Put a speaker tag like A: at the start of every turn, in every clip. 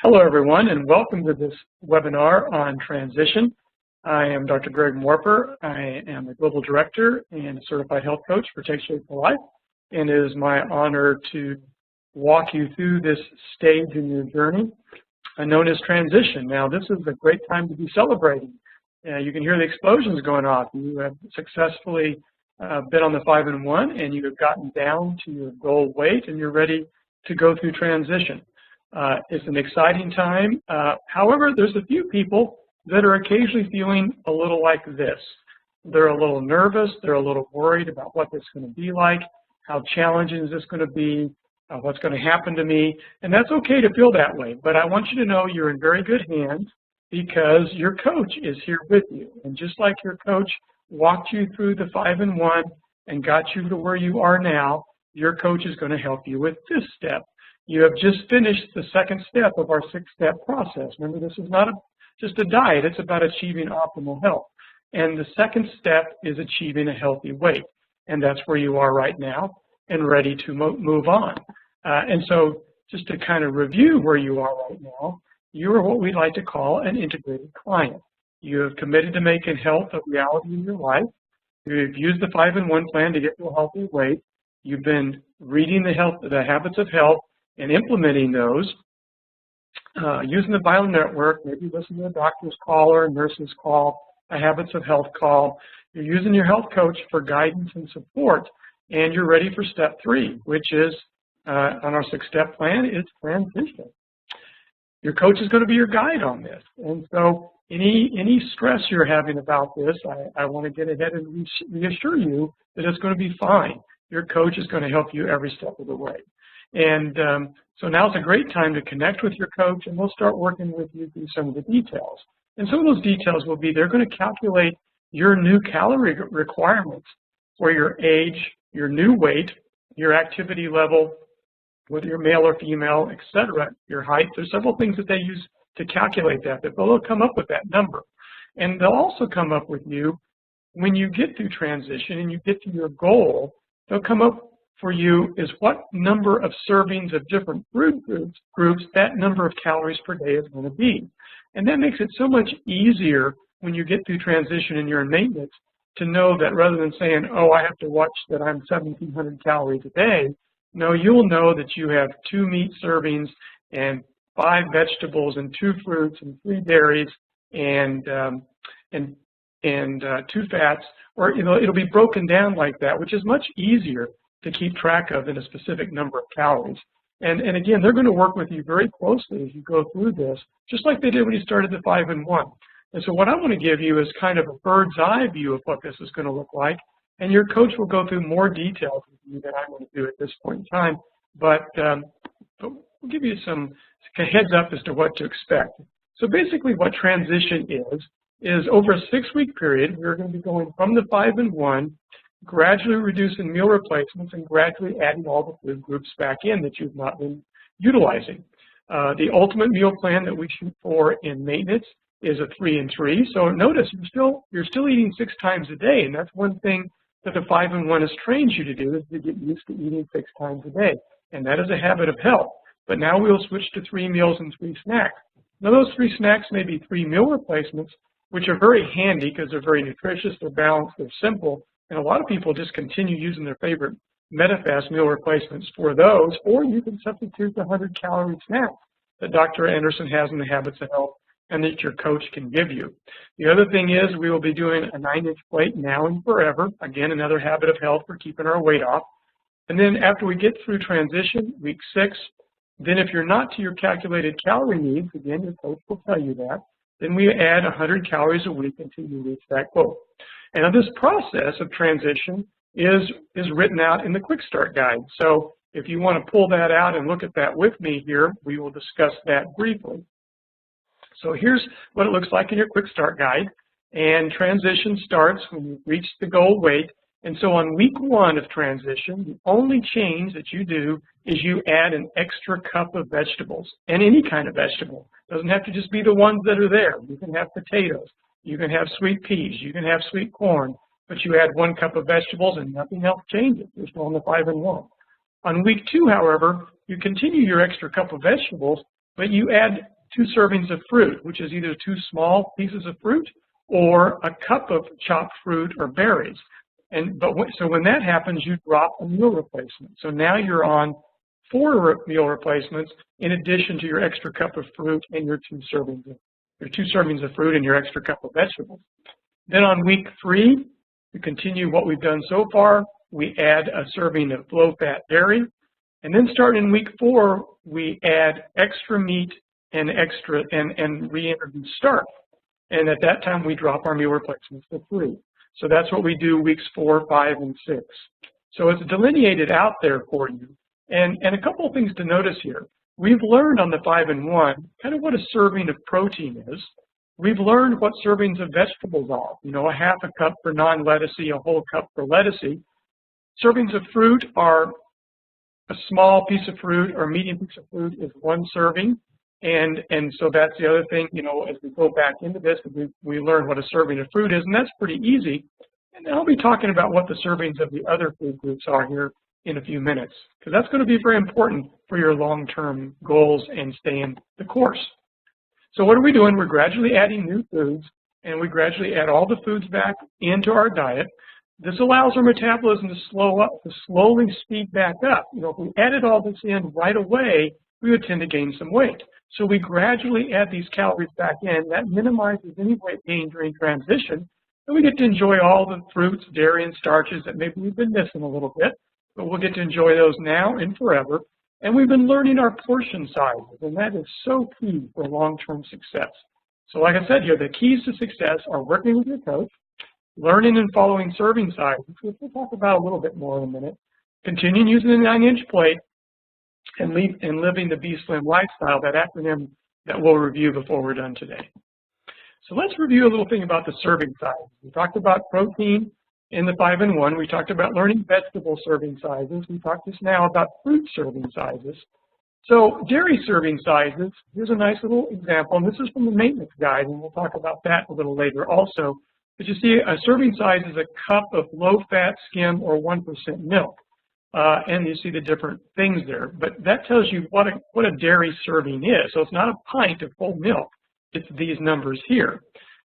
A: Hello, everyone, and welcome to this webinar on transition. I am Dr. Greg Morper. I am the Global Director and Certified Health Coach for Take Shape for Life, and it is my honor to walk you through this stage in your journey known as transition. Now, this is a great time to be celebrating. You can hear the explosions going off. You have successfully been on the 5 and 1, and you have gotten down to your goal weight, and you're ready to go through transition. It's an exciting time. However, there's a few people that are occasionally feeling a little like this. They're a little nervous. They're a little worried about what this is going to be like, how challenging is this going to be, what's going to happen to me. And that's okay to feel that way. But I want you to know you're in very good hands because your coach is here with you. And just like your coach walked you through the 5 and 1 and got you to where you are now, your coach is going to help you with this step. You have just finished the second step of our 6-step process. Remember, this is not just a diet. It's about achieving optimal health. And the second step is achieving a healthy weight. And that's where you are right now and ready to move on. And so just to kind of review where you are right now, you are what we like to call an integrated client. You have committed to making health a reality in your life. You've used the 5 and 1 plan to get to a healthy weight. You've been reading the habits of health and implementing those, using the bio network, maybe listen to a doctor's call or a nurse's call, a habits of health call. You're using your health coach for guidance and support, and you're ready for step 3, which is on our 6-step plan, is transition. Your coach is going to be your guide on this, and so any stress you're having about this, I want to get ahead and reassure you that it's going to be fine. Your coach is going to help you every step of the way. And so now's a great time to connect with your coach, and we'll start working with you through some of the details. And some of those details will be, they're going to calculate your new calorie requirements for your age, your new weight, your activity level, whether you're male or female, etc., your height. There's several things that they use to calculate that, but they'll come up with that number. And they'll also come up with you, when you get through transition and you get to your goal, they'll come up for you is what number of servings of different food groups that number of calories per day is going to be. And that makes it so much easier when you get through transition and you're in maintenance to know that rather than saying, oh, I have to watch that I'm 1,700 calories a day, no, you'll know that you have 2 meat servings and 5 vegetables and 2 fruits and 3 dairies and 2 fats, or it'll be broken down like that, which is much easier to keep track of than a specific number of calories. And again, they're going to work with you very closely as you go through this, just like they did when you started the 5 and 1. And so what I want to give you is kind of a bird's eye view of what this is going to look like, and your coach will go through more details with you than I'm going to do at this point in time, but we'll give you some heads up as to what to expect. So basically what transition is over a 6-week period, we're going to be going from the 5 and 1, gradually reducing meal replacements and gradually adding all the food groups back in that you've not been utilizing. The ultimate meal plan that we shoot for in maintenance is a 3 and 3. So notice you're still eating 6 times a day, and that's one thing that the 5 and 1 has trained you to do, is to get used to eating 6 times a day, and that is a habit of health. But now we'll switch to 3 meals and 3 snacks. Now those 3 snacks may be 3 meal replacements, which are very handy because they're very nutritious, they're balanced, they're simple. And a lot of people just continue using their favorite MetaFast meal replacements for those, or you can substitute the 100-calorie snacks that Dr. Anderson has in the Habits of Health and that your coach can give you. The other thing is we will be doing a 9-inch plate now and forever. Again, another habit of health for keeping our weight off. And then after we get through transition, week 6, then if you're not to your calculated calorie needs, again, your coach will tell you that, then we add 100 calories a week until you reach that goal. And this process of transition is written out in the Quick Start Guide. So if you want to pull that out and look at that with me here, we will discuss that briefly. So here's what it looks like in your Quick Start Guide. And transition starts when you reach the goal weight. And so on week 1 of transition, the only change that you do is you add an extra cup of vegetables, and any kind of vegetable. It doesn't have to just be the ones that are there. You can have potatoes. You can have sweet peas, you can have sweet corn, but you add 1 cup of vegetables and nothing else changes. You're still on the 5 and 1. On week 2, however, you continue your extra cup of vegetables, but you add 2 servings of fruit, which is either 2 small pieces of fruit or a cup of chopped fruit or berries. So when that happens, you drop a meal replacement. So now you're on 4 meal replacements in addition to your extra cup of fruit and your 2 servings of fruit and your extra cup of vegetables. Then on week 3, we continue what we've done so far. We add a serving of low-fat dairy. And then starting in week 4, we add extra meat and reintroduce starch. And at that time, we drop our meal replacements to 3. So that's what we do weeks 4, 5, and 6. So it's delineated out there for you. And a couple of things to notice here. We've learned on the 5 and 1 kind of what a serving of protein is. We've learned what servings of vegetables are. You know, a half a cup for non-lettucey, a whole cup for lettucey. Servings of fruit are a small piece of fruit or a medium piece of fruit is 1 serving. And so that's the other thing, you know, as we go back into this, we learn what a serving of fruit is, and that's pretty easy. And I'll be talking about what the servings of the other food groups are here in a few minutes, because that's going to be very important for your long-term goals and staying the course. So what are we doing? We're gradually adding new foods, and we gradually add all the foods back into our diet. This allows our metabolism to slowly speed back up. You know, if we added all this in right away, we would tend to gain some weight. So we gradually add these calories back in. That minimizes any weight gain during transition, and we get to enjoy all the fruits, dairy, and starches that maybe we've been missing a little bit, but we'll get to enjoy those now and forever. And we've been learning our portion sizes, and that is so key for long-term success. So like I said here, the keys to success are working with your coach, learning and following serving sizes, which we'll talk about a little bit more in a minute, continuing using the 9-inch plate, and living the Be Slim lifestyle, that acronym that we'll review before we're done today. So let's review a little thing about the serving size. We talked about protein in the 5 and 1. We talked about learning vegetable serving sizes. We talked just now about fruit serving sizes. So dairy serving sizes, here's a nice little example, and this is from the maintenance guide, and we'll talk about that a little later also. But you see, a serving size is a cup of low-fat skim or 1% milk. And you see the different things there. But that tells you what a dairy serving is. So it's not a pint of whole milk. It's these numbers here.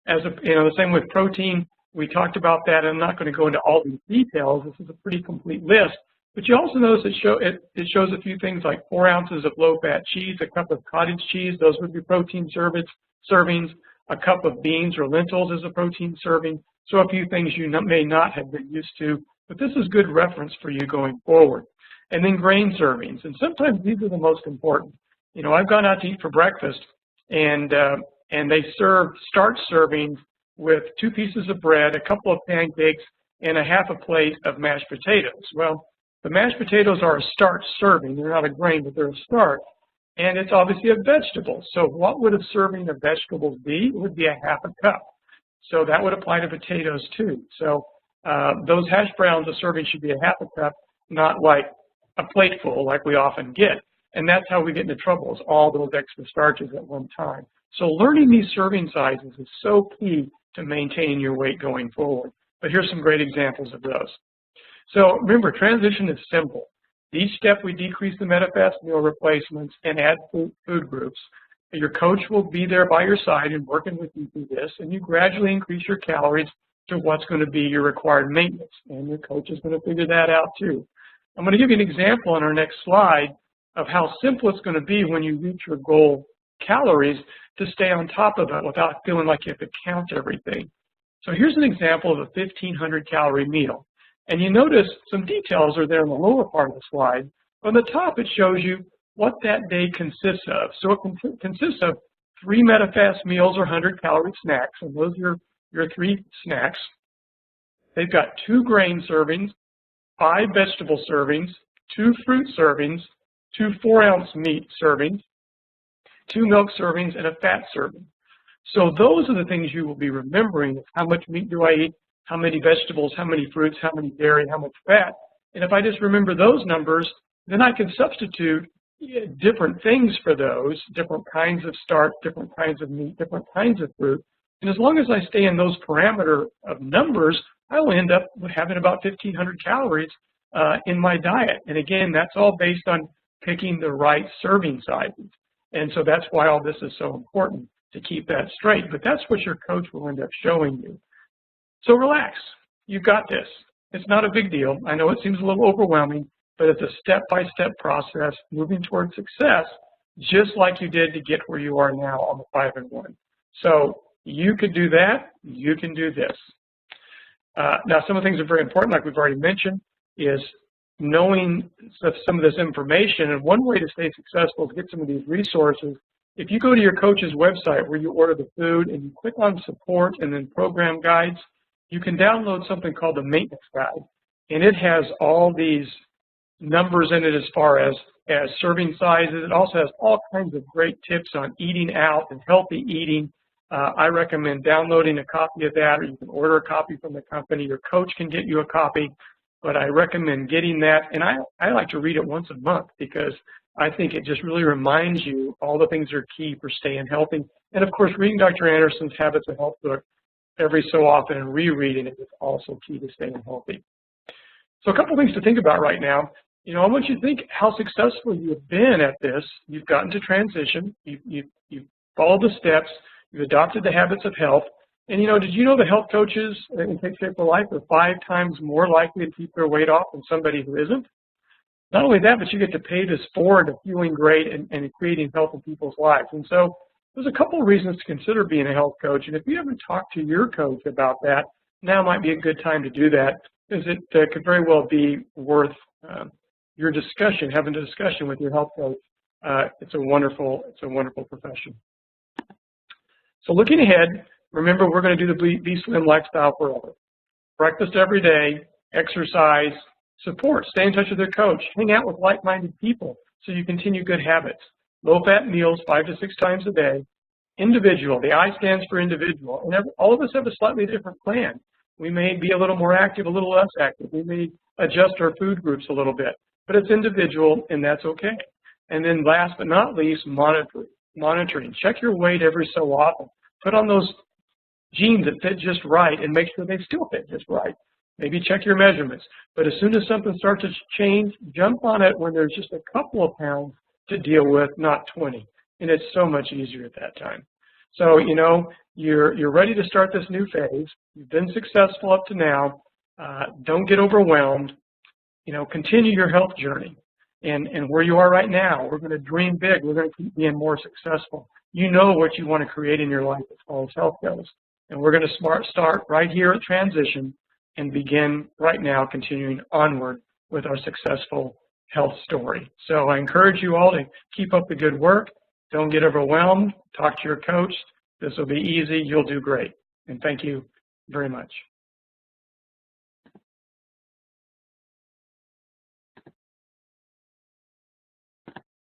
A: The same with protein. We talked about that. I'm not going to go into all these details. This is a pretty complete list. But you also notice it shows a few things like 4 ounces of low-fat cheese, a cup of cottage cheese. Those would be protein servings. A cup of beans or lentils is a protein serving. So a few things you may not have been used to. But this is good reference for you going forward. And then grain servings. And sometimes these are the most important. You know, I've gone out to eat for breakfast, and they serve starch servings with 2 pieces of bread, a couple of pancakes, and a half a plate of mashed potatoes. Well, the mashed potatoes are a starch serving. They're not a grain, but they're a starch. And it's obviously a vegetable. So what would a serving of vegetables be? It would be a half a cup. So that would apply to potatoes too. So those hash browns, a serving should be a half a cup, not like a plateful like we often get. And that's how we get into trouble, is all those extra starches at one time. So learning these serving sizes is so key to maintaining your weight going forward. But here's some great examples of those. So remember, transition is simple. Each step we decrease the MetaFast meal replacements and add food groups. Your coach will be there by your side and working with you through this, and you gradually increase your calories to what's going to be your required maintenance, and your coach is going to figure that out too. I'm going to give you an example on our next slide of how simple it's going to be when you reach your goal calories to stay on top of it without feeling like you have to count everything. So here's an example of a 1,500 calorie meal. And you notice some details are there in the lower part of the slide. On the top, it shows you what that day consists of. So it consists of 3 MetaFast meals or 100-calorie snacks, and those are your 3 snacks. They've got 2 grain servings, 5 vegetable servings, 2 fruit servings, 2 4-ounce meat servings, 2 milk servings, and a fat serving. So those are the things you will be remembering: is how much meat do I eat, how many vegetables, how many fruits, how many dairy, how much fat. And if I just remember those numbers, then I can substitute different things for those, different kinds of starch, different kinds of meat, different kinds of fruit. And as long as I stay in those parameter of numbers, I will end up having about 1,500 calories in my diet. And again, that's all based on picking the right serving sizes. And so that's why all this is so important, to keep that straight. But that's what your coach will end up showing you. So relax. You've got this. It's not a big deal. I know it seems a little overwhelming, but it's a step-by-step process moving towards success, just like you did to get where you are now on the 5 and 1. So you could do that. You can do this. Now, some of the things that are very important, like we've already mentioned, is knowing some of this information. And one way to stay successful is get some of these resources. If you go to your coach's website where you order the food and you click on support and then program guides, you can download something called the maintenance guide. And it has all these numbers in it as far as serving sizes. It also has all kinds of great tips on eating out and healthy eating. I recommend downloading a copy of that, or you can order a copy from the company. Your coach can get you a copy, but I recommend getting that. And I like to read it once a month because I think it just really reminds you all the things that are key for staying healthy. And of course, reading Dr. Anderson's Habits of Health book every so often and rereading it is also key to staying healthy. So a couple things to think about right now. I want you to think how successful you've been at this. You've gotten to transition. You've followed the steps. You've adopted the habits of health. And, did you know that health coaches in Take Shape for Life are 5 times more likely to keep their weight off than somebody who isn't? Not only that, but you get to pay this forward to feeling great and creating health in people's lives. And so there's a couple of reasons to consider being a health coach. And if you haven't talked to your coach about that, now might be a good time to do that, because it could very well be worth your discussion, having a discussion with your health coach. It's a wonderful profession. So looking ahead, remember we're going to do the Be Slim lifestyle forever. Breakfast every day, exercise, support, stay in touch with your coach, hang out with like-minded people so you continue good habits. Low-fat meals 5 to 6 times a day. Individual, the I stands for individual. And all of us have a slightly different plan. We may be a little more active, a little less active. We may adjust our food groups a little bit, but it's individual, and that's okay. And then last but not least, monitoring. Check your weight every so often. Put on those jeans that fit just right and make sure they still fit just right. Maybe check your measurements. But as soon as something starts to change, jump on it when there's just a couple of pounds to deal with, not 20. And it's so much easier at that time. So, you're ready to start this new phase. You've been successful up to now. Don't get overwhelmed. Continue your health journey. And where you are right now, we're going to dream big. We're going to keep being more successful. You know what you want to create in your life as far as health goes. And we're going to start right here at transition and begin right now, continuing onward with our successful health story. So I encourage you all to keep up the good work. Don't get overwhelmed. Talk to your coach. This will be easy. You'll do great. And thank you very much.